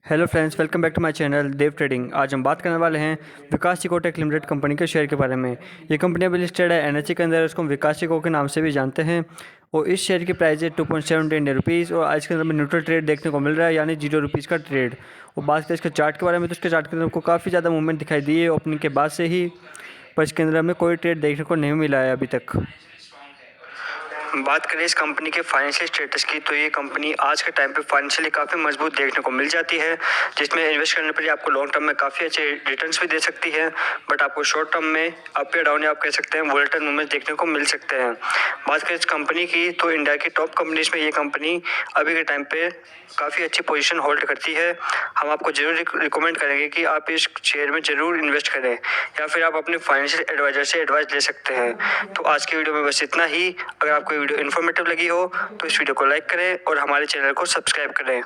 Hello friends, welcome back to my channel Dev trading. आज हम बात करने वाले हैं विकास इकोटेक लिमिटेड कंपनी के शेयर के बारे में। ये कंपनी अभी लिस्टेड है एनएसई के अंदर, उसको हम विकास इको के नाम से भी जानते हैं। और इस शेयर की प्राइस है 2.70 इंडियन रुपीज़ और आज के अंदर में न्यूट्रल ट्रेड देखने को मिल रहा है, यानी 0 रुपीज़ का ट्रेड। और बात करें इसके चार्ट के बारे में तो इसके चार्ट के अंदर आपको काफ़ी ज़्यादा मूवमेंट दिखाई दी है ओपनिंग के बाद से ही, पर इसके अंदर हमें कोई ट्रेड देखने को नहीं मिला है अभी तक। बात करें इस कंपनी के फाइनेंशियल स्टेटस की, तो ये कंपनी आज के टाइम पे फाइनेंशियली काफ़ी मजबूत देखने को मिल जाती है, जिसमें इन्वेस्ट करने पर आपको लॉन्ग टर्म में काफ़ी अच्छे रिटर्न्स भी दे सकती है, बट आपको शॉर्ट टर्म में अप या डाउन या आप कह सकते हैं वोलेटाइल मूवमेंट देखने को मिल सकते हैं। बात करें इस कंपनी की, तो इंडिया की टॉप कंपनीज में ये कंपनी अभी के टाइम पे काफ़ी अच्छी पोजीशन होल्ड करती है। हम आपको जरूर रिकमेंड करेंगे कि आप इस शेयर में ज़रूर इन्वेस्ट करें, या फिर आप अपने फाइनेंशियल एडवाइजर से एडवाइस ले सकते हैं। तो आज की वीडियो में बस इतना ही। अगर आपको ये वीडियो इन्फॉर्मेटिव लगी हो तो इस वीडियो को लाइक करें और हमारे चैनल को सब्सक्राइब करें।